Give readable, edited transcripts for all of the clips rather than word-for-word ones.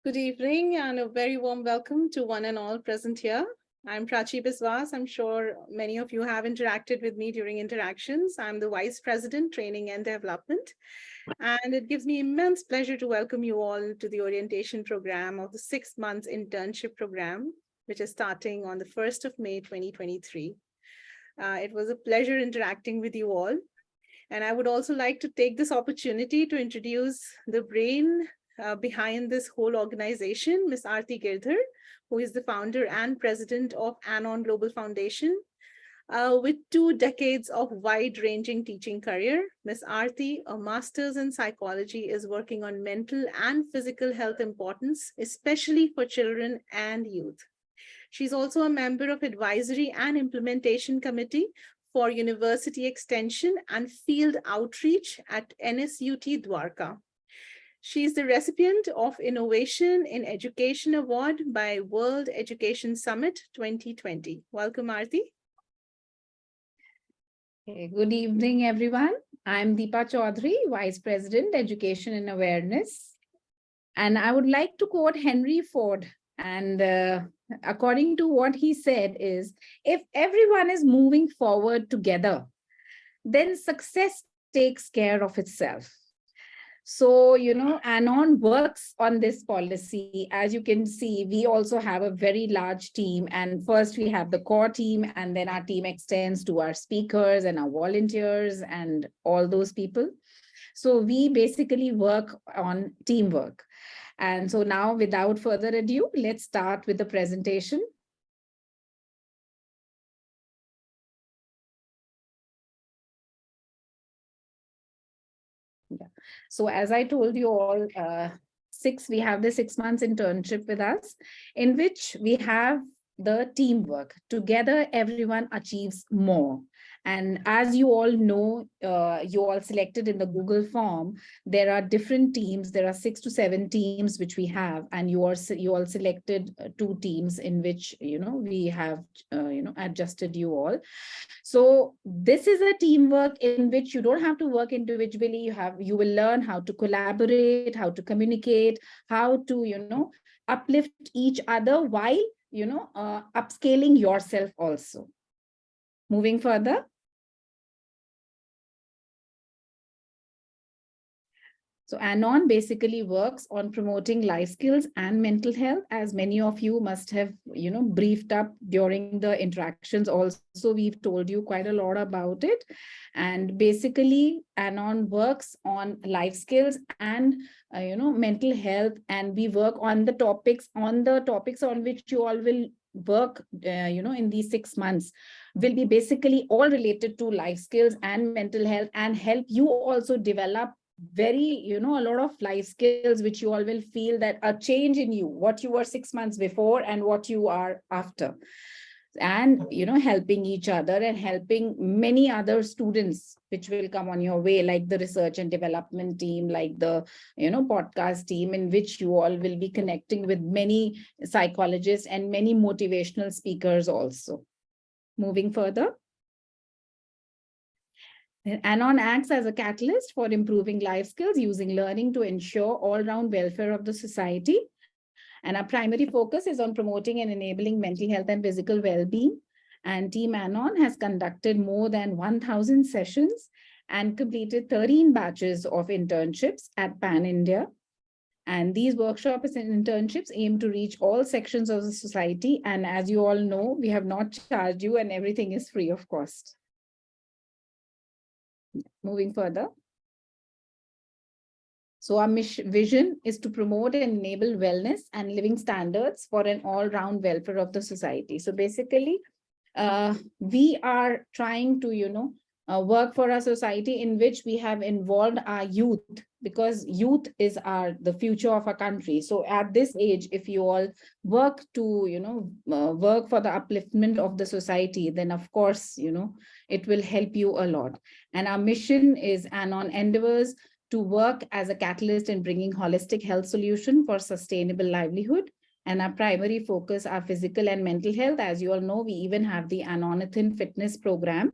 Good evening and a very warm welcome to one and all present here. I'm Prachi Biswas. I'm sure many of you have interacted with me during interactions. I'm the Vice President, Training and Development. And it gives me immense pleasure to welcome you all to the orientation program of the 6 months internship program, which is starting on the 1st of May, 2023. It was a pleasure interacting with you all. And I would also like to take this opportunity to introduce the brain behind this whole organization, Ms. Aarti Girdhar, who is the founder and president of Anon Global Foundation. With 2 decades of wide-ranging teaching career, Ms. Aarti, a master's in psychology, is working on mental and physical health importance, especially for children and youth. She's also a member of Advisory and Implementation Committee for University Extension and Field Outreach at NSUT Dwarka. She is the recipient of Innovation in Education Award by World Education Summit 2020. Welcome, Aarti. Good evening, everyone. I'm Deepa Chaudhary, Vice President, Education and Awareness. And I would like to quote Henry Ford. And according to what he said is, if everyone is moving forward together, then success takes care of itself. So, Anon works on this policy. As you can see, we also have a very large team. And first we have the core team, and then our team extends to our speakers and our volunteers and all those people. So we basically work on teamwork. And so now, without further ado, let's start with the presentation. Yeah. So as I told you all, we have the 6 months internship with us, in which we have the teamwork. Together, everyone achieves more. And as you all know, you all selected in the Google form, there are different teams. There are 6 to 7 teams which we have, and you all selected 2 teams in which we have adjusted you all. So this is a teamwork in which you don't have to work individually. You will learn how to collaborate, how to communicate, how to uplift each other while upscaling yourself also. Moving further. So Anon basically works on promoting life skills and mental health, as many of you must have, briefed up during the interactions. Also, we've told you quite a lot about it. And basically, Anon works on life skills and, mental health. And we work on the topics on which you all will work, in these 6 months will be basically all related to life skills and mental health, and help you also develop a lot of life skills which you all will feel that a change in you, what you were 6 months before and what you are after. And helping each other and helping many other students which will come on your way, like the research and development team, like the podcast team, in which you all will be connecting with many psychologists and many motivational speakers also. Moving further. Anon acts as a catalyst for improving life skills using learning to ensure all-round welfare of the society. And our primary focus is on promoting and enabling mental health and physical well-being. And Team Anon has conducted more than 1,000 sessions and completed 13 batches of internships at Pan India. And these workshops and internships aim to reach all sections of the society. And as you all know, we have not charged you, and everything is free of cost. Moving further. So our vision is to promote and enable wellness and living standards for an all-round welfare of the society. So basically, we are trying to, work for a society in which we have involved our youth, because youth is the future of our country. So at this age, if you all work to, work for the upliftment of the society, then of course, it will help you a lot. And our mission is Anon endeavors to work as a catalyst in bringing holistic health solution for sustainable livelihood. And our primary focus are physical and mental health. As you all know, we even have the Anonathin fitness program.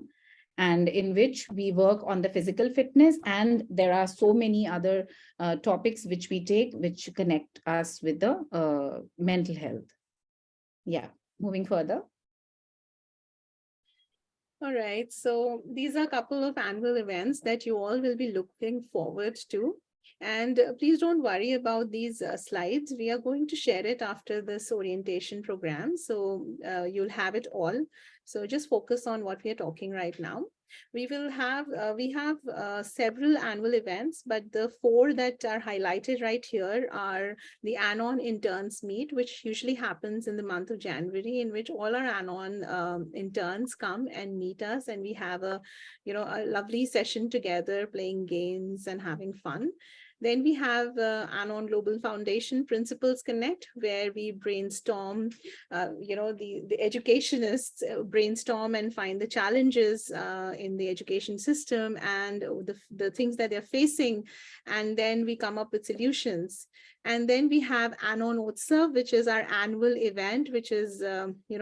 and in which we work on the physical fitness, and there are so many other topics which we take which connect us with the mental health. Yeah, moving further. All right, so these are a couple of annual events that you all will be looking forward to. And please don't worry about these slides. We are going to share it after this orientation program. So you'll have it all. So just focus on what we are talking right now. We have several annual events, but the four that are highlighted right here are the Anon interns meet, which usually happens in the month of January, in which all our Anon interns come and meet us, and we have a lovely session together, playing games and having fun. Then we have Anon Global Foundation Principals Connect, where we brainstorm, the educationists brainstorm and find the challenges in the education system and the things that they're facing. And then we come up with solutions. And then we have Anon Utsav, which is our annual event, which is,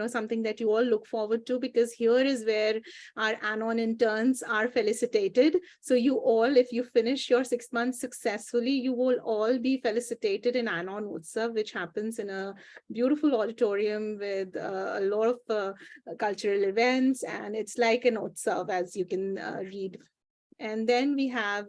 something that you all look forward to, because here is where our Anon interns are felicitated. So you all, if you finish your 6 months successfully, you will all be felicitated in Anon Utsav, which happens in a beautiful auditorium with a lot of cultural events. And it's like an Utsav, as you can read. And then we have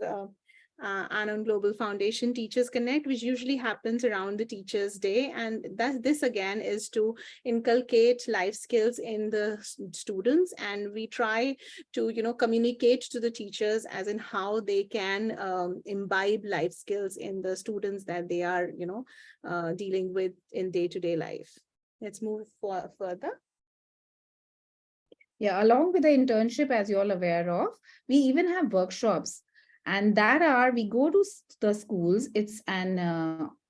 Anon Global Foundation Teachers Connect, which usually happens around the Teachers' Day. And this again is to inculcate life skills in the students. And we try to, communicate to the teachers as in how they can imbibe life skills in the students that they are, dealing with in day-to-day life. Let's move further. Yeah, along with the internship, as you're all aware of, we even have workshops. And we go to the schools. It's an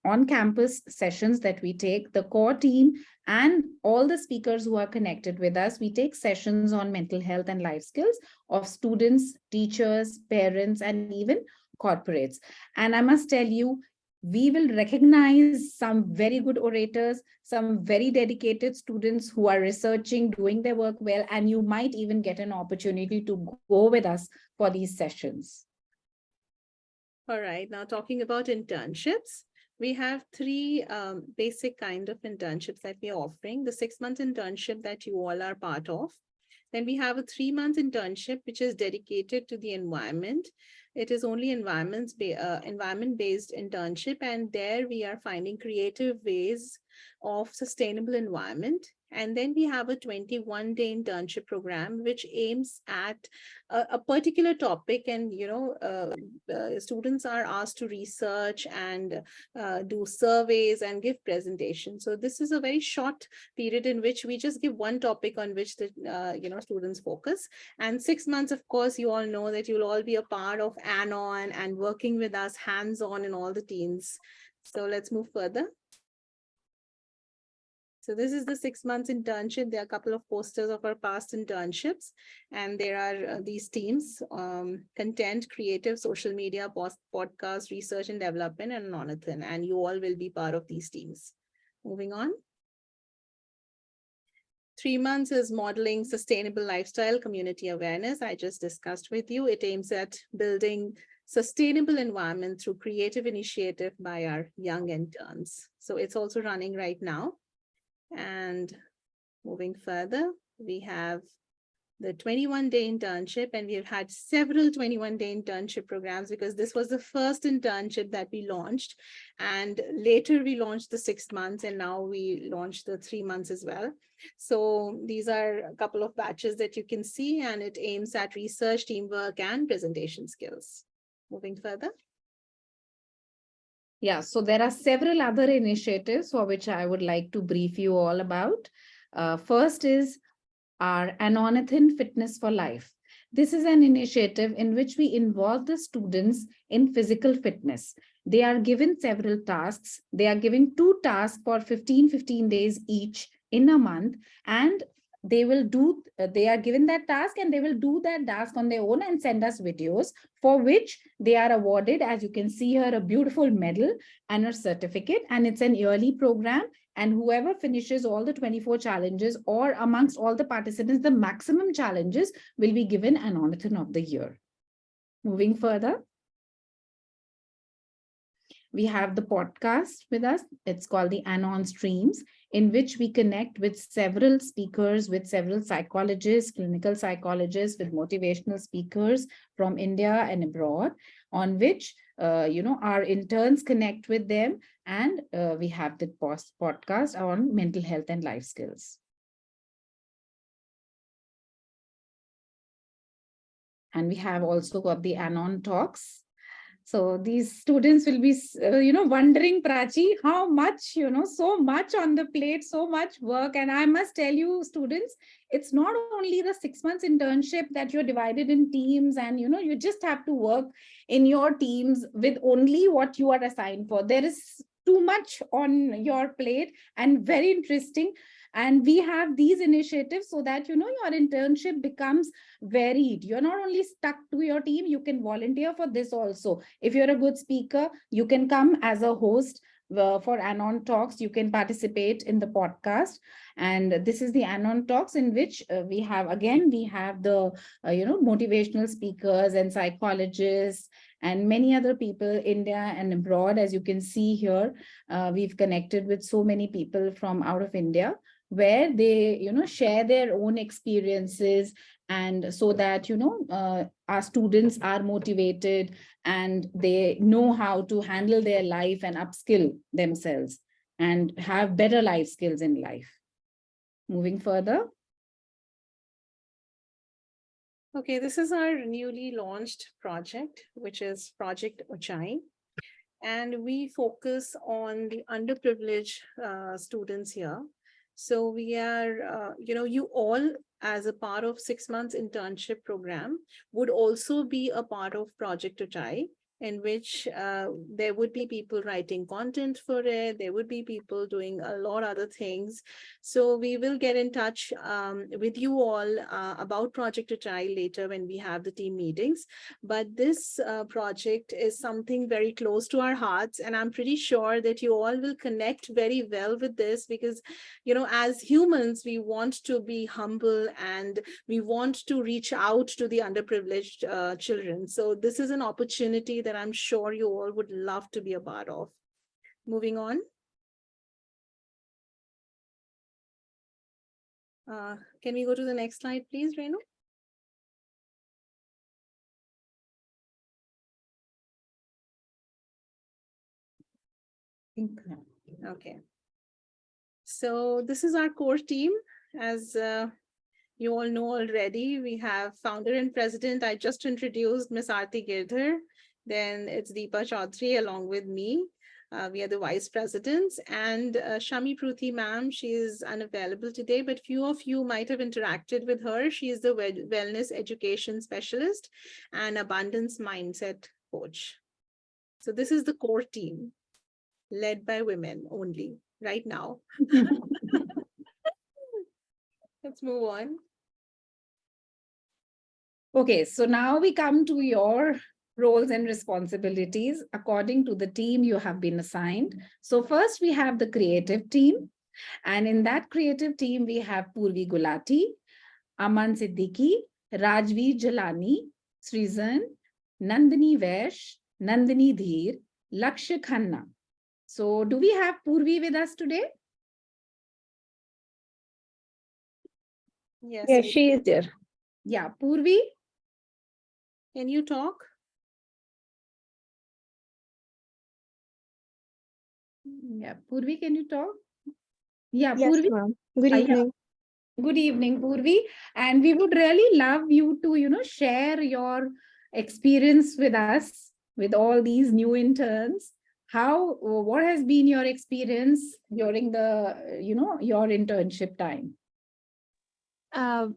on-campus sessions that we take. The core team and all the speakers who are connected with us, we take sessions on mental health and life skills of students, teachers, parents, and even corporates. And I must tell you, we will recognize some very good orators, some very dedicated students who are researching, doing their work well, and you might even get an opportunity to go with us for these sessions. All right, now talking about internships, we have three basic kind of internships that we are offering. The 6-month internship that you all are part of. Then we have a 3-month internship, which is dedicated to the environment. It is only environment-based internship, and there we are finding creative ways of sustainable environment. And then we have a 21-day internship program, which aims at a particular topic. And, students are asked to research and do surveys and give presentations. So this is a very short period in which we just give one topic on which the, students focus. And 6 months, of course, you all know that you'll all be a part of Anon and working with us hands-on in all the teams. So let's move further. So this is the 6 months internship. There are a couple of posters of our past internships, and there are these teams: content, creative, social media, podcast, research and development, and Nonathan. And you all will be part of these teams. Moving on. 3 months is modeling sustainable lifestyle community awareness. I just discussed with you. It aims at building sustainable environment through creative initiative by our young interns. So it's also running right now. And moving further, we have the 21-day internship, and we've had several 21-day internship programs because this was the first internship that we launched. And later we launched the 6 months, and now we launched the 3 months as well. So these are a couple of batches that you can see, and it aims at research, teamwork, and presentation skills. Moving further. Yeah, so there are several other initiatives for which I would like to brief you all about. First is our Anonathan Fitness for Life. This is an initiative in which we involve the students in physical fitness. They are given several tasks. They are given 2 tasks for 15 days each in a month, and they are given that task and they will do that task on their own and send us videos, for which they are awarded, as you can see here, a beautiful medal and a certificate. And it's an yearly program, and whoever finishes all the 24 challenges, or amongst all the participants, the maximum challenges, will be given an Ornithon of the Year. Moving further, we have the podcast with us. It's called the Anon Streams, in which we connect with several speakers, with several psychologists, clinical psychologists, with motivational speakers from India and abroad, on which our interns connect with them, and we have the podcast on mental health and life skills. And we have also got the Anon Talks. So these students will be, wondering, Prachi, how much, so much on the plate, so much work. And I must tell you, students, it's not only the 6 months internship that you're divided in teams and, you just have to work in your teams with only what you are assigned for. There is too much on your plate and very interesting. And we have these initiatives so that, your internship becomes varied. You're not only stuck to your team, you can volunteer for this also. If you're a good speaker, you can come as a host for Anon Talks. You can participate in the podcast. And this is the Anon Talks, in which we have the, motivational speakers and psychologists and many other people, India and abroad. As you can see here, we've connected with so many people from out of India, where they, share their own experiences, and so that, our students are motivated and they know how to handle their life and upskill themselves and have better life skills in life. Moving further. Okay, this is our newly launched project, which is Project Ujai. And we focus on the underprivileged students here. So we are, you all, as a part of 6 months internship program, would also be a part of Project Ujai, in which there would be people writing content for it. There would be people doing a lot of other things. So we will get in touch with you all about Project Ujai later when we have the team meetings. But this project is something very close to our hearts. And I'm pretty sure that you all will connect very well with this, because, as humans, we want to be humble and we want to reach out to the underprivileged children. So this is an opportunity that I'm sure you all would love to be a part of. Moving on. Can we go to the next slide, please, Renu? Okay. So this is our core team. As you all know already, we have founder and president. I just introduced Ms. Aarti Girdhar. Then it's Deepa Chaudhary along with me. We are the vice presidents, and Shami Pruthi ma'am, she is unavailable today, but few of you might have interacted with her. She is the wellness education specialist and abundance mindset coach. So this is the core team, led by women only right now. Let's move on. Okay, so now we come to your roles and responsibilities according to the team you have been assigned. So first we have the creative team. And in that creative team, we have Purvi Gulati, Aman Siddiqui, Rajveer Jalani, Srizan, Nandini Vaish, Nandini Dheer, Lakshya Khanna. So do we have Purvi with us today? Yes, she is there. Yeah, Purvi. Can you talk? Yeah, Purvi, can you talk? Yeah, Yes, Purvi. ma'am. Good evening. Good evening, Purvi. And we would really love you to, share your experience with us, with all these new interns. What has been your experience during the, your internship time? Uh,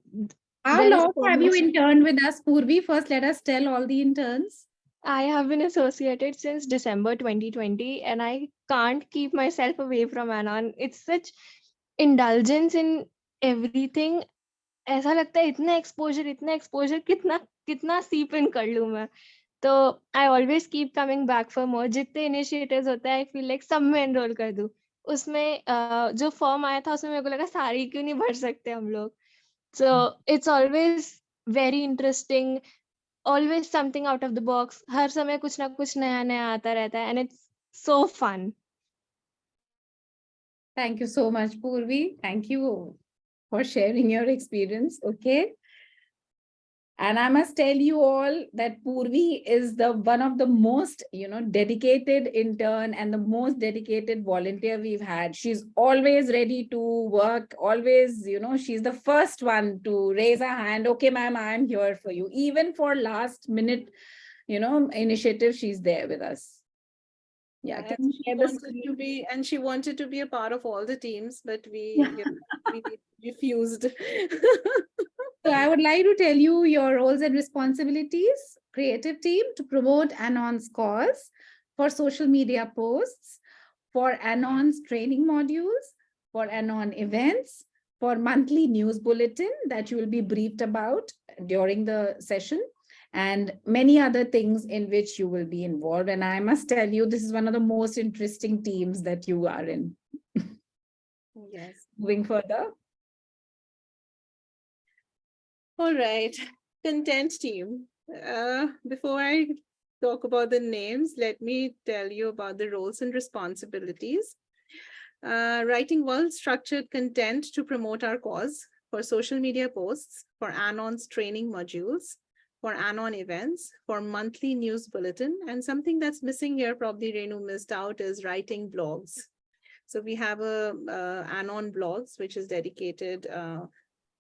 How there is long so have you much. interned with us, Purvi? First, let us tell all the interns. I have been associated since December 2020, and I can't keep myself away from Anon. It's such indulgence in everything. ऐसा लगता है इतना exposure कितना कितना सीप इन कर लूँ मैं। तो I always keep coming back for more. जितने इनिशिएटिव्स होते हैं आई फील लाइक सब में एनरोल कर दूँ। उसमें जो फॉर्म आया था उसमें मेरे को लगा सारी क्यों नहीं भर सकते हम लोग। So it's always very interesting, always something out of the box. हर समय कुछ ना कुछ नया-नया आता रहता है and it's so fun. Thank you so much, Purvi. Thank you for sharing your experience. Okay. And I must tell you all that Purvi is the one of the most, dedicated intern and the most dedicated volunteer we've had. She's always ready to work, always, she's the first one to raise her hand. Okay, ma'am, I'm here for you. Even for last minute, initiative, she's there with us. Yeah, And can you she share the wanted screen? to be, and she wanted to be a part of all the teams, but Yeah. we refused. So I would like to tell you your roles and responsibilities. Creative team to promote Anon's cause, for social media posts, for Anon's training modules, for Anon events, for monthly news bulletin that you will be briefed about during the session, and many other things in which you will be involved. And I must tell you, this is one of the most interesting teams that you are in. Yes. Moving further. All right. Content team. Before I talk about the names, let me tell you about the roles and responsibilities. Writing well-structured content to promote our cause, for social media posts, for Anon's training modules, for Anon events, for monthly news bulletin, and something that's missing here, probably Renu missed out, is writing blogs. So we have a Anon blogs, which is dedicated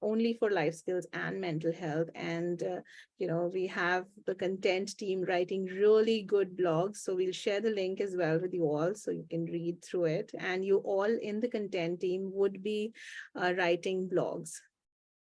only for life skills and mental health. And, we have the content team writing really good blogs. So we'll share the link as well with you all so you can read through it. And you all in the content team would be writing blogs.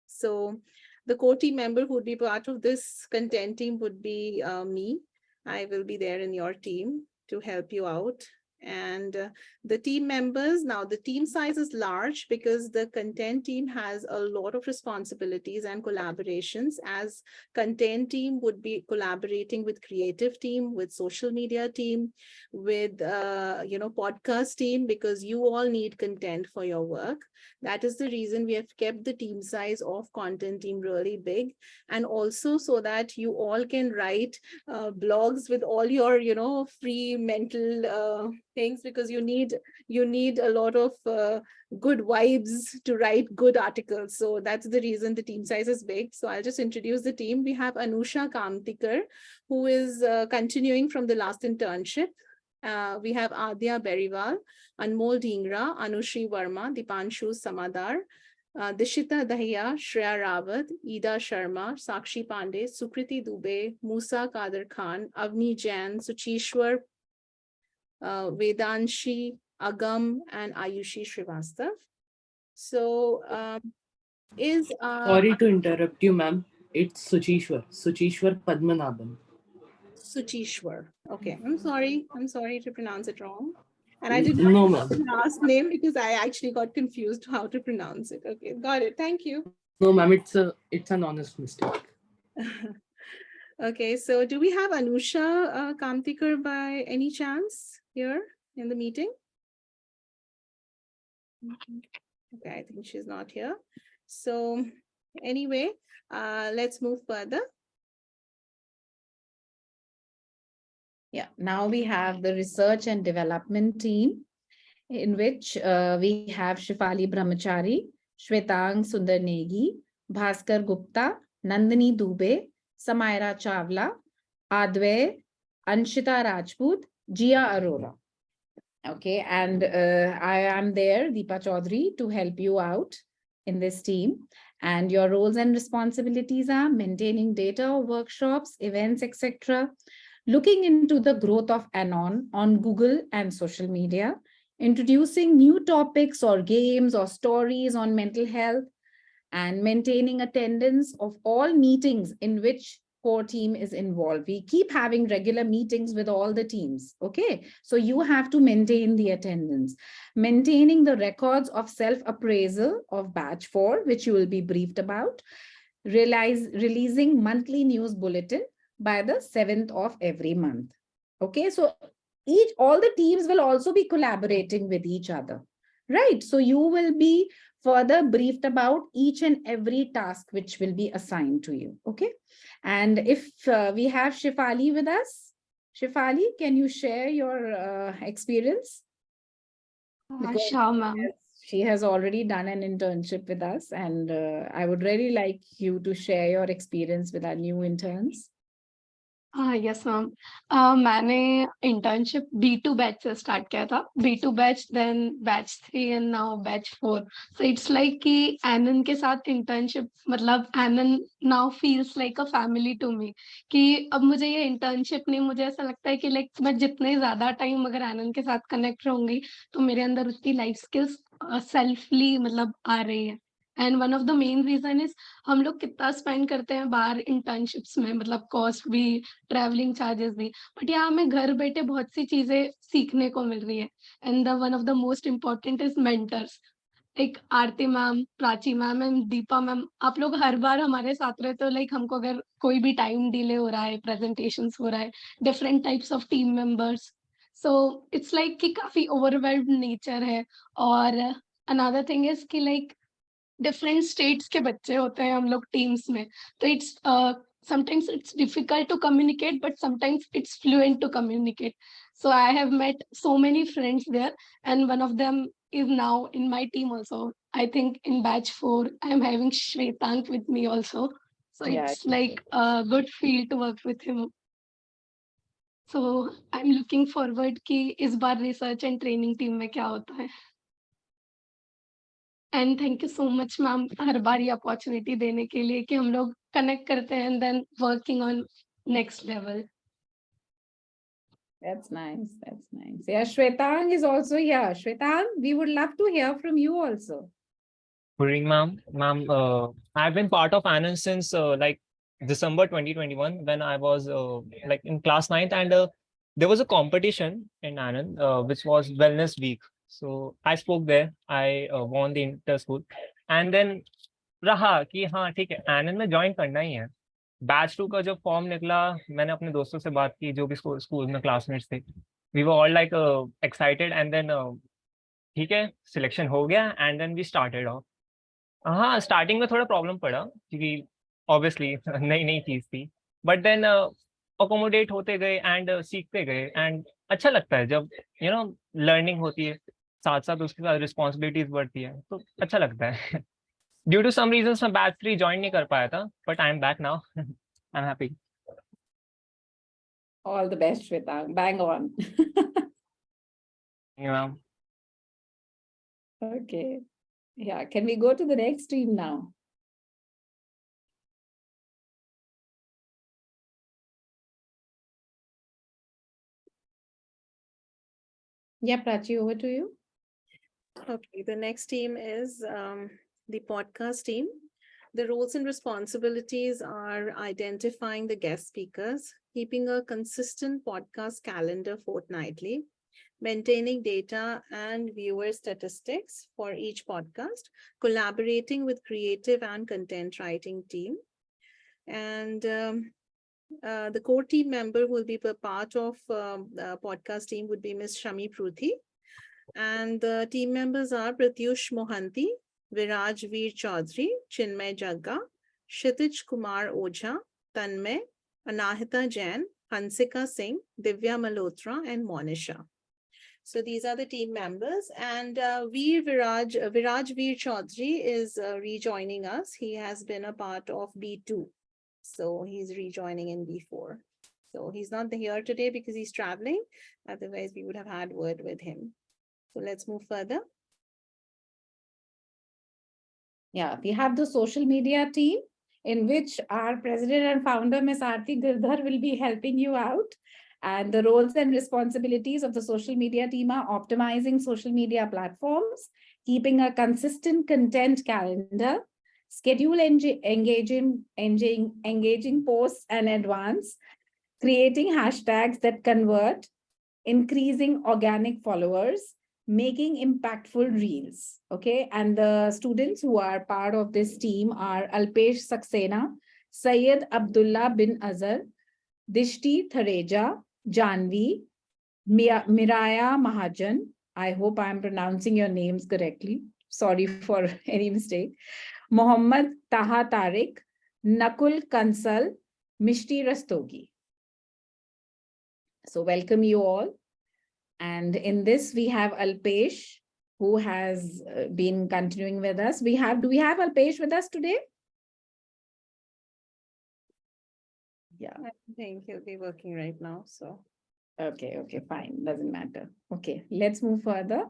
So the core team member who would be part of this content team would be me. I will be there in your team to help you out. And the team members, now the team size is large because the content team has a lot of responsibilities and collaborations, as content team would be collaborating with creative team, with social media team, with podcast team, because you all need content for your work. That is the reason we have kept the team size of content team really big, and also so that you all can write blogs with all your free mental things, because you need a lot of good vibes to write good articles. So that's the reason the team size is big. So I'll just introduce the team. We have Anusha Kamtikar, who is continuing from the last internship. We have Adya Beriwal, Anmol Dhingra, Anushri Verma, Dipanshu Samadar, Dishita Dahiya, Shreya Rawat, Ida Sharma, Sakshi Pandey, Sukriti Dubey, Musa Kader Khan, Avni Jain, Suchishwar, Vedanshi Agam, and Ayushi Srivastav. So Sorry to interrupt you, ma'am. It's Suchishwar Padmanabhan. Suchishwar. Okay, I'm sorry to pronounce it wrong. And I did not No, know ma'am. the last name because I actually got confused how to pronounce it. Okay, got it. Thank you. No, ma'am. It's an honest mistake. Okay, so do we have Anusha Kamtikar by any chance here in the meeting? Okay, I think she's not here. So anyway, let's move further. Yeah, now we have the research and development team, in which we have Shifali Brahmachari, Shwetang Sundar Negi, Bhaskar Gupta, Nandini Dubey, Samaira Chawla, Advay, Anshita Rajput, Jia Arora. Okay, and I am there, Deepa Chaudhary, to help you out in this team. And your roles and responsibilities are maintaining data, workshops, events, etc., looking into the growth of Anon on Google and social media, introducing new topics or games or stories on mental health, and maintaining attendance of all meetings in which core team is involved. We keep having regular meetings with all the teams. Okay. So you have to maintain the attendance, maintaining the records of self-appraisal of batch 4, which you will be briefed about, releasing monthly news bulletin by the 7th of every month. Okay. So all the teams will also be collaborating with each other, right? So you will be further briefed about each and every task which will be assigned to you. Okay. And if we have Shifali with us, Shifali, can you share your experience? Because Sure, ma'am. she has already done an internship with us, and I would really like you to share your experience with our new interns. Yes ma'am मैंने internship B2 batch से start किया था B2 batch then batch 3 and now batch 4 so it's like कि एनन के साथ internship मतलब एनन now feels like a family to me कि अब मुझे ये इंटर्नशिप नहीं मुझे ऐसा लगता है कि लाइक मैं जितने ज्यादा टाइम अगर एनन के साथ कनेक्ट रहूंगी तो मेरे अंदर उसकी लाइफ स्किल्स सेल्फली मतलब आ रही है and one of the main reason is हम लोग कितना स्पेंड करते हैं बाहर इंटर्नशिप्स में मतलब कॉस्ट भी ट्रैवलिंग चार्जेस भी बट यहाँ हमें घर बैठे बहुत सी चीजें सीखने को मिल रही है and the one of the most important is mentors एक Aarti ma'am Prachi ma'am and Deepa ma'am आप लोग हर बार हमारे साथ रहते हो लाइक हमको अगर कोई भी टाइम डिले हो रहा है प्रेजेंटेशन हो रहा है different types of team members so it's like कि काफी ओवरवेल्ड नेचर है और अनदर थिंग इज कि लाइक डिफरेंट स्टेट्स के बच्चे होते हैं हम लोग टीम्स में तो it's sometimes it's difficult to communicate but sometimes it's fluent to communicate so I have met so many friends there and one of them is now in my team also I think in batch 4 I am having Shwetank with me also so Yeah. it's like a good feel to work with him so I'm looking forward कि इस बार research and training team में क्या होता है and thank you so much ma'am हर बार ये opportunity देने के लिए कि हम लोग कनेक्ट करते हैं and then working on next level That's nice. That's nice. Yeah, Shwetang is also here. Shwetang, we would love to hear from you also. Good evening, ma'am. Ma'am, I've been part of ANAN since like December 2021 when I was like in class 9th and there was a competition in ANAN which was Wellness Week. So I spoke there. I won the inter-school and then रहा कि हाँ ठीक है ANAN में join करना ही है batch 2 का जब फॉर्म निकला मैंने अपने दोस्तों से बात की जो भी स्कूल में क्लासमेट्स थे we were all like excited and then ठीक है सिलेक्शन हो गया and then we started off हाँ स्टार्टिंग में थोड़ा प्रॉब्लम पड़ा क्योंकि ऑब्वियसली नई नई चीज थी बट देन अकोमोडेट होते गए एंड सीखते गए एंड अच्छा लगता है जब यू नो लर्निंग होती है साथ साथ उसके साथ रिस्पॉन्सिबिलिटीज बढ़ती है तो अच्छा लगता है ड्यू टू सम रीजंस मैं बैच 3 ज्वाइन नहीं कर पाया था but I am back now I am happy All the best, Shwetang. Bang on. Ma'am Okay. Yeah, can we go to the next team now? Yeah, Prachi, over to you. Okay, the next team is the podcast team. The roles and responsibilities are identifying the guest speakers, keeping a consistent podcast calendar fortnightly, maintaining data and viewer statistics for each podcast, collaborating with creative and content writing team. And the core team member who will be a part of the podcast team would be Ms. Shami Pruthi. And the team members are Pratyush Mohanty, Viraj Veer Chaudhary, Chinmay Jagga, Kshitij Kumar Ojha, Tanmay, Anahita Jain, Hansika Singh, Divya Malhotra, and Monisha. So these are the team members. And Viraj Veer Chaudhary is rejoining us. He has been a part of B2. So he's rejoining in B4. So he's not here today because he's traveling. Otherwise, we would have had word with him. So let's move further. Yeah, we have the social media team in which our president and founder, Ms. Aarti Girdhar, will be helping you out. And the roles and responsibilities of the social media team are optimizing social media platforms, keeping a consistent content calendar, schedule engaging posts and advance, creating hashtags that convert, increasing organic followers, making impactful reels. Okay. And the students who are part of this team are Alpesh Saxena, Syed Abdullah bin Azhar, Dishti Thareja, Janvi, Miraya Mahajan. I hope I'm pronouncing your names correctly. Sorry for any mistake. Mohammad Taha Tariq, Nakul Kansal, Mishti Rastogi. So welcome you all. And in this, we have Alpesh, who has been continuing with us. Do we have Alpesh with us today? Yeah. I think he'll be working right now. So, Okay, fine. Doesn't matter. Okay, let's move further.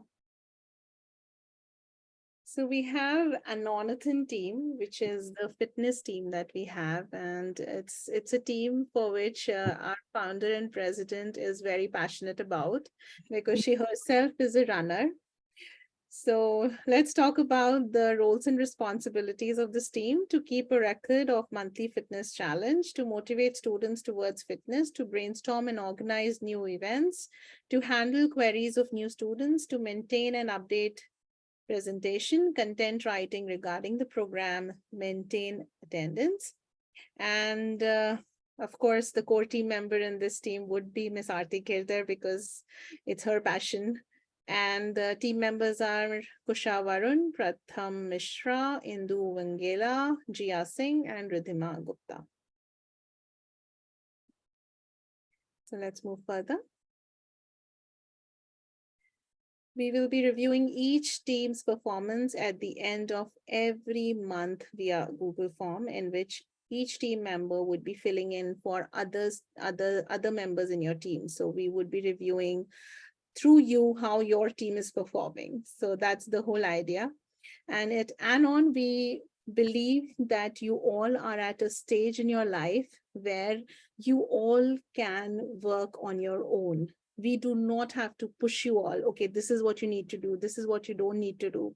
so we have a Nonathan team, which is the fitness team that we have, and it's a team for which our founder and president is very passionate about, because she herself is a runner. So let's talk about the roles and responsibilities of this team: to keep a record of monthly fitness challenge, to motivate students towards fitness, to brainstorm and organize new events, to handle queries of new students, to maintain and update presentation, content writing regarding the program, maintain attendance. And of course, the core team member in this team would be Miss Aarti Kirdar, because it's her passion. And the team members are Kusha Varun, Pratham Mishra, Indu Vangela, Jia Singh, and Ridhima Gupta. So let's move further. We will be reviewing each team's performance at the end of every month via Google form, in which each team member would be filling in for other members in your team. So we would be reviewing through you how your team is performing. So that's the whole idea. And at Anon, we believe that you all are at a stage in your life where you all can work on your own. We do not have to push you all. Okay, this is what you need to do. This is what you don't need to do.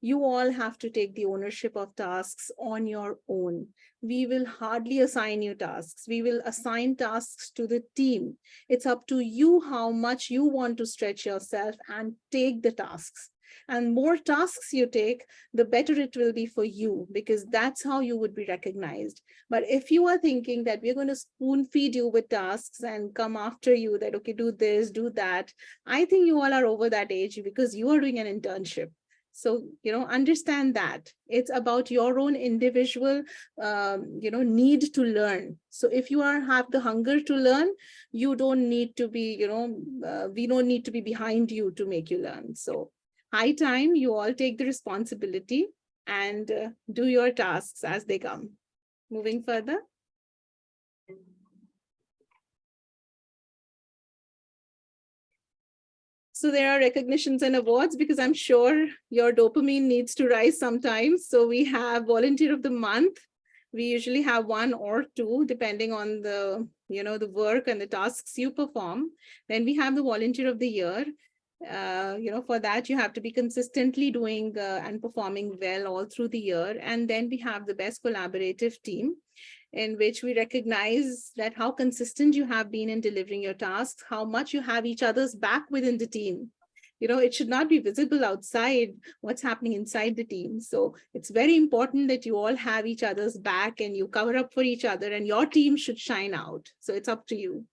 You all have to take the ownership of tasks on your own. We will hardly assign you tasks. We will assign tasks to the team. It's up to you how much you want to stretch yourself and take the tasks. And more tasks you take, the better it will be for you, because that's how you would be recognized. But if you are thinking that we're going to spoon feed you with tasks and come after you that, okay, do this, do that, I think you all are over that age, because you are doing an internship. So, understand that it's about your own individual, need to learn. So if you have the hunger to learn, you don't need to be, we don't need to be behind you to make you learn. So high time you all take the responsibility and do your tasks as they come. Moving further. So there are recognitions and awards, because I'm sure your dopamine needs to rise sometimes. So we have Volunteer of the Month. We usually have one or two, depending on the, the work and the tasks you perform. Then we have the Volunteer of the Year. For that, you have to be consistently doing and performing well all through the year. And then we have the Best Collaborative Team, in which we recognize that how consistent you have been in delivering your tasks, how much you have each other's back within the team. It should not be visible outside what's happening inside the team. So it's very important that you all have each other's back and you cover up for each other, and your team should shine out. So it's up to you.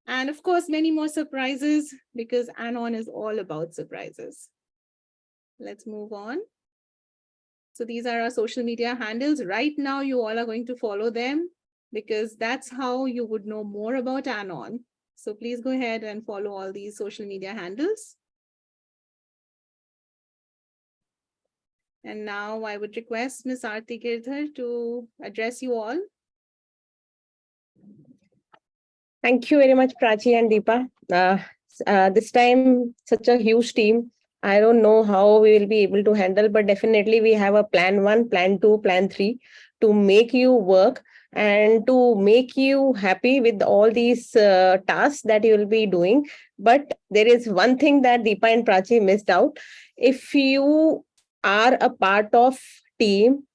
And of course, many more surprises, because Anon is all about surprises. Let's move on. So these are our social media handles. Right now, you all are going to follow them, because that's how you would know more about Anon. So please go ahead and follow all these social media handles. And now I would request Ms. Aarti Girdhar to address you all. Thank you very much, Prachi and Deepa. This time, such a huge team. I don't know how we will be able to handle, but definitely we have a plan 1, plan 2, plan 3 to make you work and to make you happy with all these tasks that you will be doing. But there is one thing that Deepa and Prachi missed out. If you are a part of team,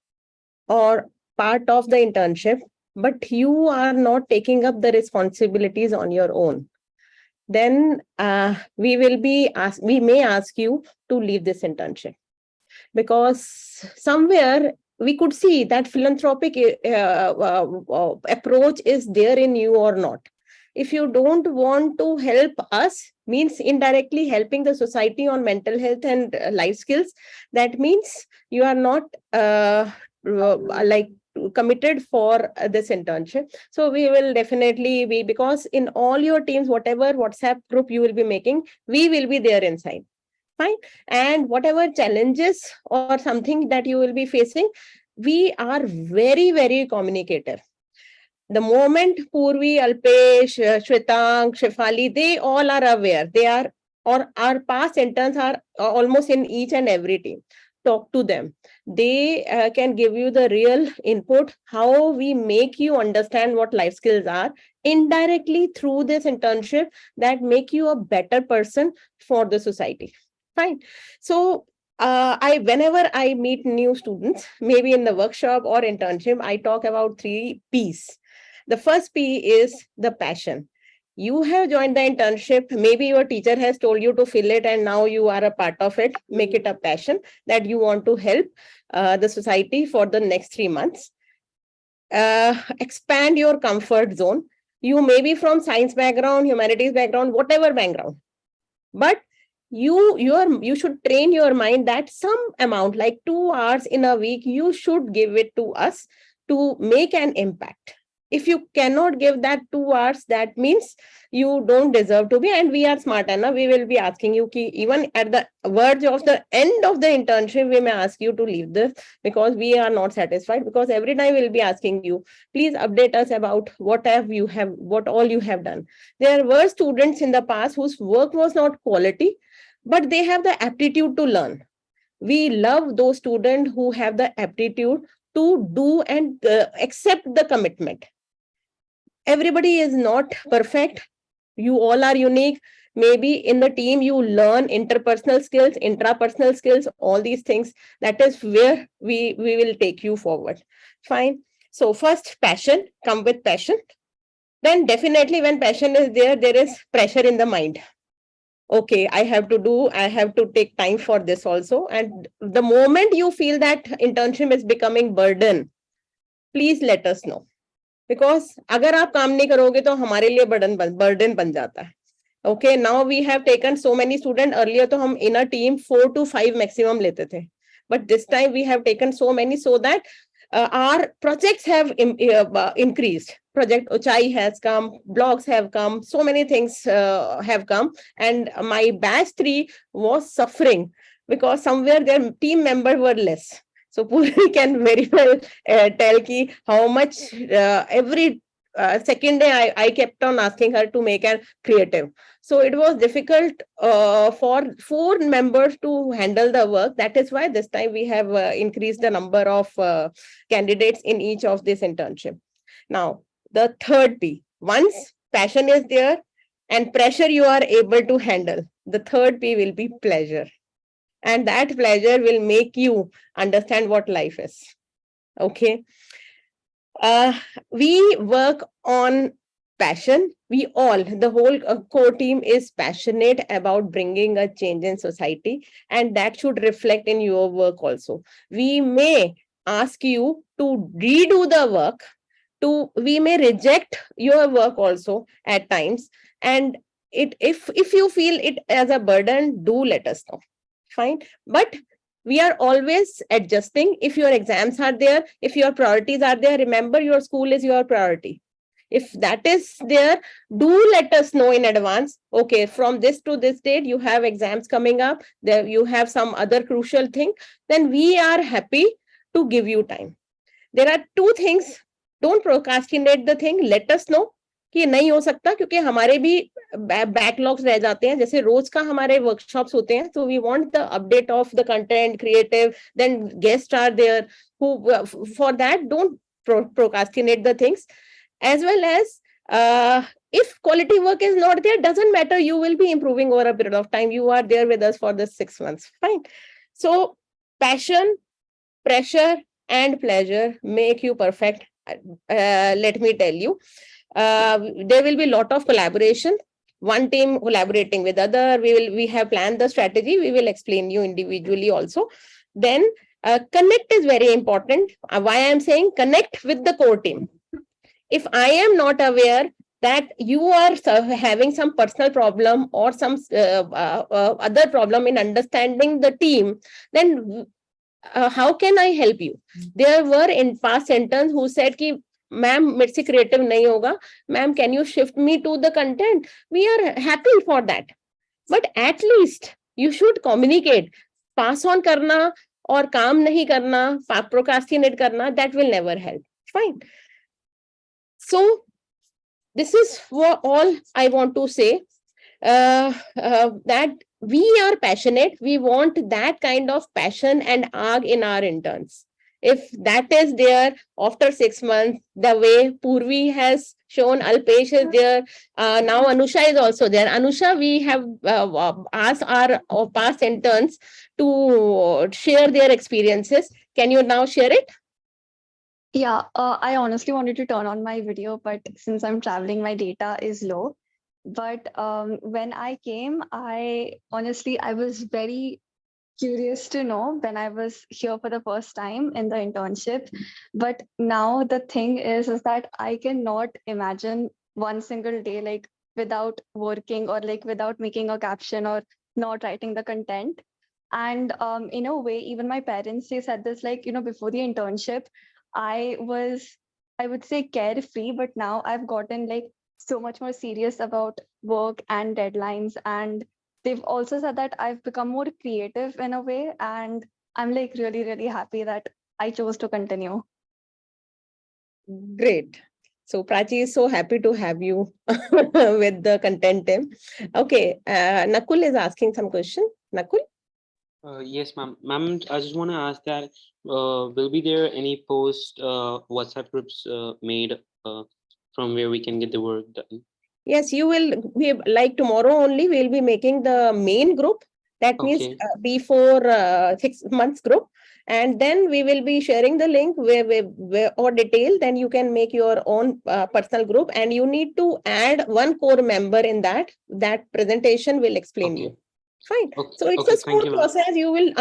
or part of the internship, but you are not taking up the responsibilities on your own, then we may ask you to leave this internship, because somewhere we could see that philanthropic approach is there in you or not. If you don't want to help us, means indirectly helping the society on mental health and life skills, that means you are not like committed for this internship. So we will definitely be, because in all your teams, whatever WhatsApp group you will be making, we will be there inside. Fine. And whatever challenges or something that you will be facing, we are very, very communicative. The moment Purvi, Alpesh, Shwetang, Shefali, they all are aware. They are, or our past interns are almost in each and every team. Talk to them. They can give you the real input, how we make you understand what life skills are indirectly through this internship, that make you a better person for the society. Fine. So I whenever I meet new students, maybe in the workshop or internship, I talk about 3 P's. The first P is the passion. You have joined the internship, maybe your teacher has told you to fill it, and now you are a part of it. Make it a passion that you want to help the society for the next 3 months. Expand your comfort zone. You may be from science background, humanities background, whatever background, but you should train your mind that some amount, like 2 hours in a week, you should give it to us to make an impact. If you cannot give that 2 hours, that means you don't deserve to be, and we are smart enough, we will be asking you ki, even at the verge of the end of the internship, we may ask you to leave this, because we are not satisfied, because every time we'll be asking you, please update us about what all you have done. There were students in the past whose work was not quality, but they have the aptitude to learn. We love those students who have the aptitude to do and accept the commitment. Everybody is not perfect. You all are unique. Maybe in the team you learn interpersonal skills, intrapersonal skills, all these things. That is where we will take you forward. Fine. So first, passion. Come with passion. Then definitely when passion is there, there is pressure in the mind. Okay, I have to take time for this also. And the moment you feel that internship is becoming burden, please let us know. Because अगर आप काम नहीं करोगे तो हमारे लिए burden बन जाता है. Okay, now we have taken so many students. Earlier तो हम in a team 4 to 5 maximum लेते थे. But this time we have taken so many, so that our projects have increased. Project Uchai has come, blogs have come, so many things have come, and my batch 3 was suffering because somewhere their team members were less. So Puri can very well tell ki how much every second day I kept on asking her to make a creative. So it was difficult for 4 members to handle the work. That is why this time we have increased the number of candidates in each of this internship. Now, the third P, once passion is there and pressure you are able to handle, the third P will be pleasure. And that pleasure will make you understand what life is. Okay. We work on passion. We all, the whole core team is passionate about bringing a change in society, and that should reflect in your work also. We may ask you to redo the work, we may reject your work also at times. And if you feel it as a burden, do let us know. Fine. But we are always adjusting. If your exams are there, if your priorities are there, remember your school is your priority. If that is there, do let us know in advance. Okay, from this to this date, you have exams coming up, there you have some other crucial thing, then we are happy to give you time. There are 2 things. Don't procrastinate the thing. Let us know कि नहीं हो सकता, क्योंकि हमारे भी backlogs रह जाते हैं. जैसे रोज का हमारे वर्कशॉप्स होते हैं, so we want the update of the content, creative, then guests are there who for that don't procrastinate the things. As well as if quality work is not there, doesn't matter, you will be improving over a period of time. You are there with us for the 6 months. Fine. So passion, pressure, and pleasure make you perfect. Let me tell you, there will be a lot of collaboration. One team collaborating with other. We have planned the strategy. We will explain you individually also. Then connect is very important. Why I am saying connect with the core team. If I am not aware that you are having some personal problem or some other problem in understanding the team, then how can I help you? There were in past sentence who said कि ma'am मेरे से creative नहीं होगा, ma'am can you shift me to the content? We are happy for that, but at least you should communicate. Pass on करना और काम नहीं करना, procrastinate करना, that will never help. Fine. So this is what all I want to say. That we are passionate. We want that kind of passion and arg in our interns. If that is there after 6 months, the way Purvi has shown, Alpesh is there, now Anusha is also there. Anusha, we have asked our past interns to share their experiences. Can you now share it? Yeah, I honestly wanted to turn on my video, but since I'm traveling, my data is low. But when I came, I was very curious to know when I was here for the first time in the internship. But now the thing is that I cannot imagine one single day like without working or like without making a caption or not writing the content. And in a way, even my parents, they said this like, before the internship, I was, I would say carefree, but now I've gotten like so much more serious about work and deadlines. And they've also said that I've become more creative in a way. And I'm like really, really happy that I chose to continue. Great. So Prachi is so happy to have you with the content team. Okay, Nakul is asking some question. Nakul? Yes, ma'am. Ma'am, I just want to ask that will be there any post WhatsApp groups made from where we can get the work done? Yes, you will. We like tomorrow only. We'll be making the main group. That means Okay. before 6 months group, and then we will be sharing the link where or detail. Then you can make your own personal group, and you need to add one core member in that. That presentation will explain Okay. you. Fine. Okay. So it's Okay, a thank smooth you, ma'am. process. You will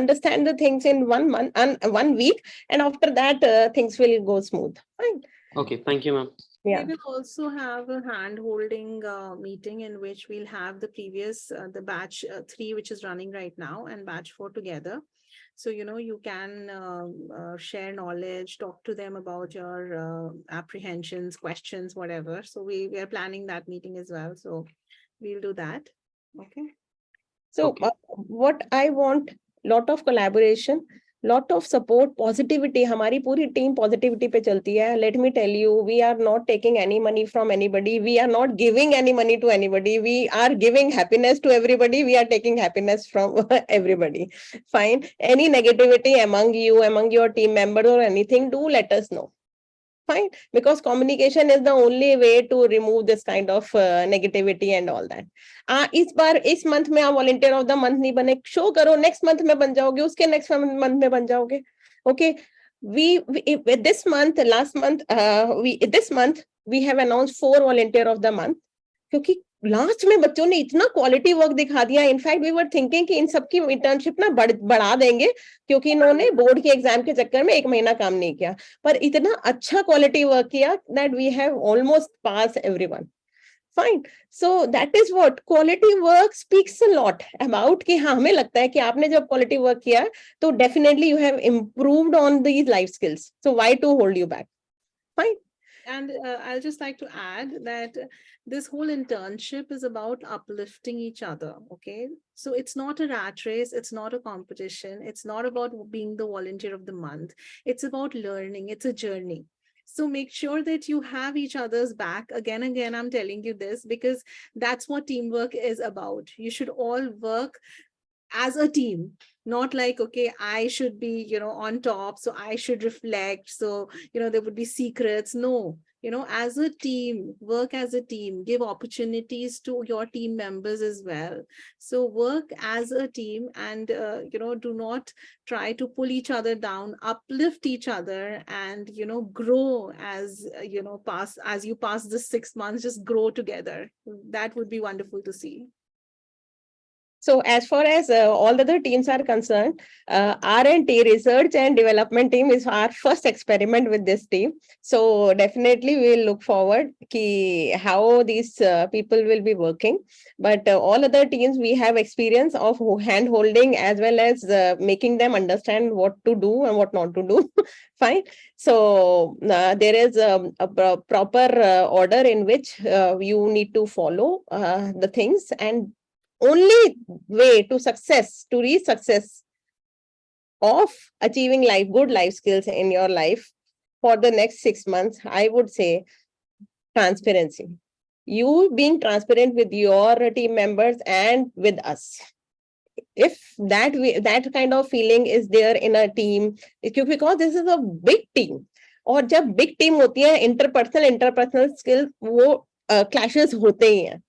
understand the things in 1 month and 1 week, and after that things will go smooth. Fine. Okay, thank you, ma'am. Yeah. We will also have a hand-holding meeting in which we'll have the previous, the batch 3, which is running right now, and batch 4 together. So, you can share knowledge, talk to them about your apprehensions, questions, whatever. So we are planning that meeting as well. So we'll do that. Okay. So Okay. what I want, lot of collaboration, lot of support, positivity. हमारी पूरी team positivity पे चलती है. Let me tell you, we are not taking any money from anybody. We are not giving any money to anybody. We are giving happiness to everybody. We are taking happiness from everybody. Fine. Any negativity among you, among your team members or anything, do let us know. Fine, because communication is the only way to remove this kind of negativity and all that. इस बार इस month में आप volunteer of the month नहीं बने, show करो, next month में बन जाओगे, उसके नेक्स्ट मंथ में बन जाओगे. Okay, we this month, last month, this month we have announced 4 volunteer of the month, क्योंकि लास्ट में बच्चों ने इतना क्वालिटी वर्क दिखा दिया. इनफैक्ट वी वर थिंकिंग कि इन सबकी इंटर्नशिप ना बढ़ा देंगे, क्योंकि इन्होंने बोर्ड के एग्जाम के चक्कर में 1 महीना काम नहीं किया, पर इतना अच्छा क्वालिटी वर्क किया that we have almost pass everyone. Fine. So that is what quality work speaks a lot about कि हाँ, हमें लगता है कि आपने जब क्वालिटी वर्क किया तो definitely you have improved on these life skills. So why to hold you back? Fine. And I'll just like to add that this whole internship is about uplifting each other. Okay. So it's not a rat race. It's not a competition. It's not about being the volunteer of the month. It's about learning. It's a journey. So make sure that you have each other's back. Again, I'm telling you this because that's what teamwork is about. You should all work as a team, not like, okay, I should be, on top, so I should reflect. So, there would be secrets. No, as a team, work as a team, give opportunities to your team members as well. So work as a team, and do not try to pull each other down, uplift each other, and grow as as you pass the 6 months, just grow together. That would be wonderful to see. So as far as all the other teams are concerned, R&T, research and development team, is our first experiment with this team. So definitely we'll look forward to how these people will be working. But all other teams, we have experience of hand holding as well as making them understand what to do and what not to do. Fine. So there is a proper order in which you need to follow the things, and only way to reach success of achieving good life skills in your life for the next 6 months, I would say transparency. You being transparent with your team members and with us. If that kind of feeling is there in a team, because this is a big team, और जब big team होती है, interpersonal skills वो clashes होते ही हैं.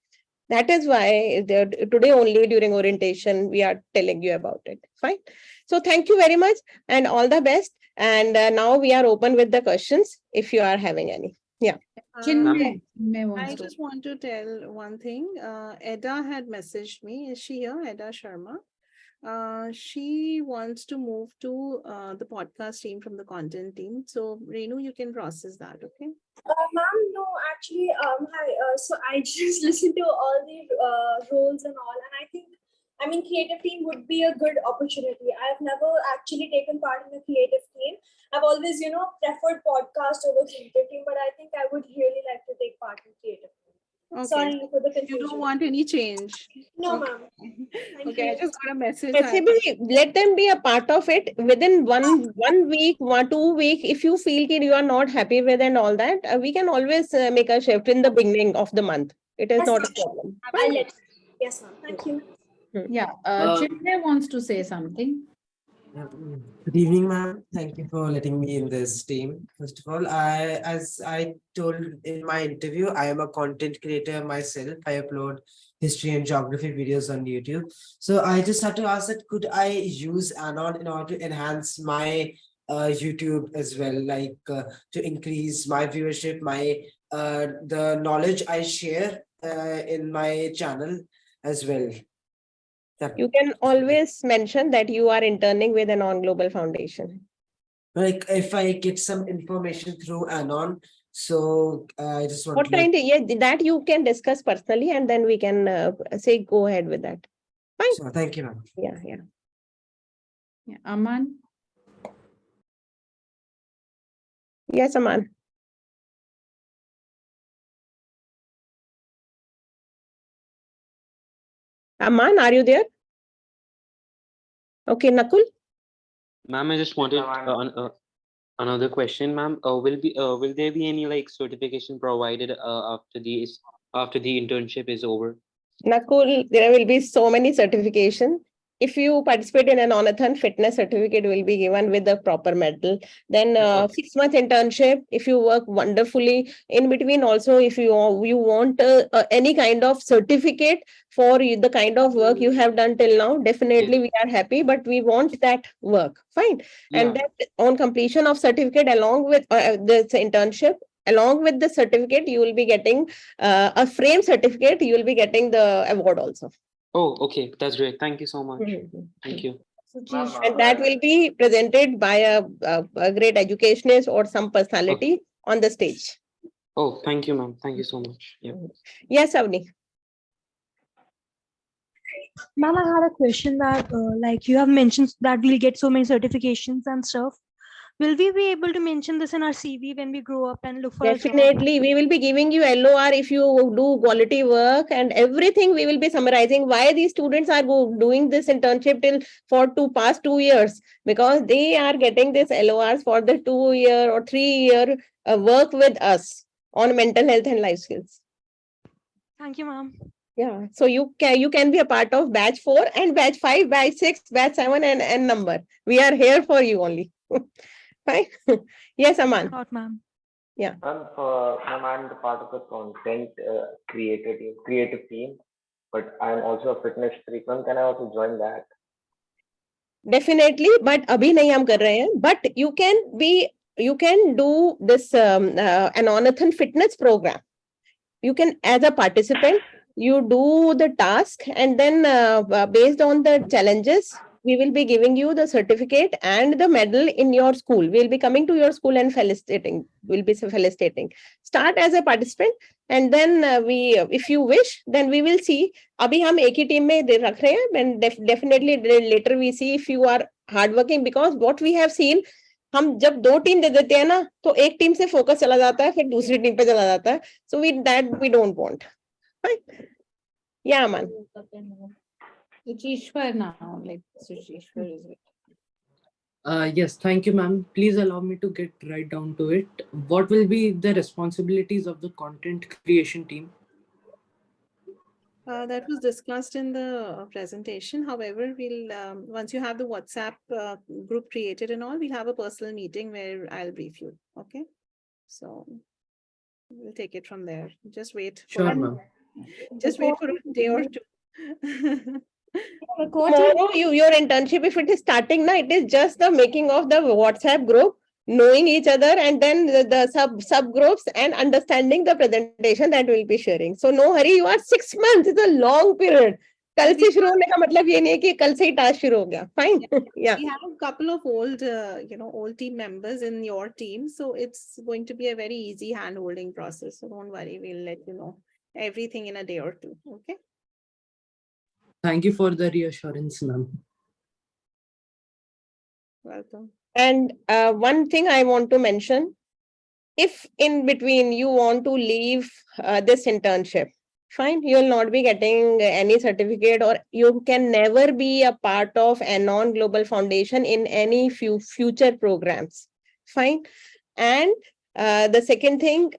That is why today only during orientation, we are telling you about it. Fine. So thank you very much and all the best. And now we are open with the questions if you are having any. Yeah. Chinmay I wants to. just want to tell one thing. Edda had messaged me. Is she here? Edda Sharma. She wants to move to the podcast team from the content team. So Renu, you can process that, okay? Ma'am, no, actually, hi. So I just listened to all the roles and all, and I mean, creative team would be a good opportunity. I've never actually taken part in a creative team. I've always, preferred podcast over creative team, but I think I would really like to take part in creative team. Okay. Sorry for the You confusion. don't want any change? No, Okay. ma'am. Thank Okay, you. I just got a message. Possibly let them be a part of it within one week, 2 weeks. If you feel that you are not happy with and all that, we can always make a shift in the beginning of the month. It is Yes, not ma'am. a problem. I'll let. Yes, ma'am. Thank you. Yeah, Chinmay wants to say something. Good evening, ma'am. Thank you for letting me in this team. First of all, as I told in my interview, I am a content creator myself. I upload history and geography videos on YouTube. So I just had to ask that could I use Anon in order to enhance my YouTube as well, like to increase my viewership, my the knowledge I share in my channel as well. You can always mention that you are interning with an On Global Foundation. Like if I get some information through Anon, so I just want What to kind? Yeah, that you can discuss personally, and then we can say go ahead with that. Fine. So thank you, ma'am. Yeah. Yeah, Aman. Yes, Aman. Aman, are you there? Okay, Nakul. Ma'am, I just wanted another question, ma'am. Will there be any like certification provided after the internship is over? Nakul, there will be so many certifications. If you participate in an Onathon, fitness certificate will be given with the proper medal. Then 6 month internship, if you work wonderfully. In between also, if you want any kind of certificate for the kind of work you have done till now, definitely we are happy, but we want that work. Fine. Yeah. And then on completion of certificate along with this internship, along with the certificate, you will be getting a frame certificate. You will be getting the award also. Oh, okay. That's great. Thank you so much. Thank you. And that will be presented by a great educationist or some personality on the stage. Oh, thank you, ma'am. Thank you so much. Yeah. Yes, Avni. Ma'am, I had a question that, like you have mentioned that we'll get so many certifications and stuff. Will we be able to mention this in our CV when we grow up and look for a job? Definitely, we will be giving you LOR if you do quality work, and everything we will be summarizing why these students are doing this internship till for past 2 years, because they are getting this LORs for the 2 year or 3 year work with us on mental health and life skills. Thank you, ma'am. Yeah, so you can be a part of batch 4 and batch 5, batch 6, batch 7 and number. We are here for you only. Fine. Yes, Aman. Ma'am. Ma'am, I'm the part of the content creative team, but I'm also a fitness freak. Ma'am, can I also join that? Definitely, but abhi nahi hum kar rahe hain. But you can do this Anonathan fitness program. You can, as a participant, you do the task, and then based on the challenges, we will be giving you the certificate and the medal in your school. We'll be coming to your school and felicitating. We'll be felicitating. Start as a participant, and then if you wish, then we will see. Abhi hum ek hi team mein rakh rahe hain, and definitely later we see if you are hardworking, because what we have seen, हम जब 2 team दे देते हैं ना, तो एक team से focus चला जाता है, फिर दूसरी टीम पे चला जाता है. So we don't want. Right? Yeah, man. Suchishwar now, like Suchishwar is it? Yes, thank you, ma'am. Please allow me to get right down to it. What will be the responsibilities of the content creation team? That was discussed in the presentation. However, we'll once you have the WhatsApp group created and all, we'll have a personal meeting where I'll brief you. Okay, so we'll take it from there. Just wait. Sure, ma'am. Just wait for a day or two. Tomorrow, your internship, if it is starting, na, it is just the making of the WhatsApp group, knowing each other, and then the subgroups, and understanding the presentation that we'll be sharing. So no hurry, you are 6 months. It's a long period. कल से शुरू होने का मतलब ये नहीं है कि कल से ही टास्क शुरू हो गया. Fine. Yeah. We have a couple of old, old team members in your team, so it's going to be a very easy hand-holding process. So don't worry, we'll let you know everything in a day or two. Okay. Thank you for the reassurance, ma'am. Welcome. And one thing I want to mention, if in between you want to leave this internship, fine, you will not be getting any certificate, or you can never be a part of Anon Global Foundation in any future programs. Fine. And the second thing,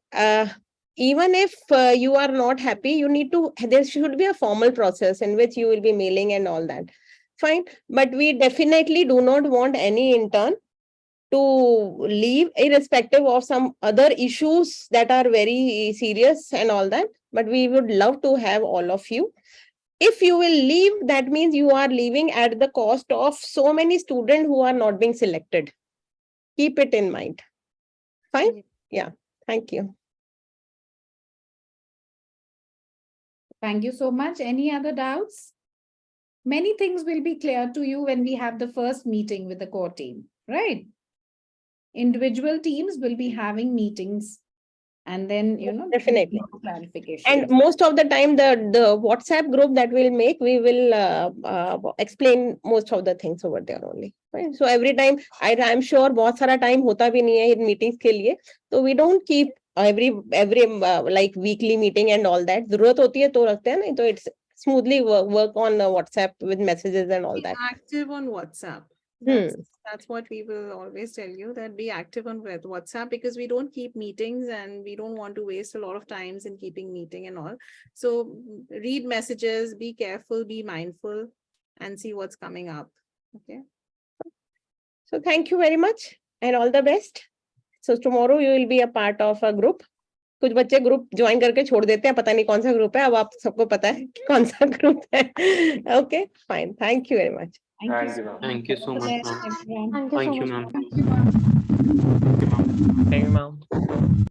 even if you are not happy, there should be a formal process in which you will be mailing and all that. Fine. But we definitely do not want any intern to leave, irrespective of some other issues that are very serious and all that. But we would love to have all of you. If you will leave, that means you are leaving at the cost of so many students who are not being selected. Keep it in mind. Fine? Yeah. Thank you. Thank you so much. Any other doubts? Many things will be clear to you when we have the first meeting with the core team, right? Individual teams will be having meetings, and then, definitely clarification. And most of the time, the WhatsApp group that we'll make, we will explain most of the things over there only. Right? So every time, I'm sure बहुत सारा time होता भी नहीं है in meetings के लिए. So we don't keep every like weekly meeting and all that. जरूरत होती है तो रखते हैं, नहीं तो it's smoothly work on WhatsApp with messages and all that. Active on WhatsApp. That's what we will always tell you, that be active on WhatsApp, because we don't keep meetings and we don't want to waste a lot of times in keeping meeting and all. So read messages, be careful, be mindful, and see what's coming up. Okay. So thank you very much and all the best. So tomorrow you will be a part of a group. कुछ बच्चे group join करके छोड़ देते हैं, पता नहीं कौन सा ग्रुप है. अब आप सबको पता है कि कौन सा ग्रुप है. Okay, fine. Thank you very much. Thank you so much, ma'am. Thank you so much. Thank you, ma'am.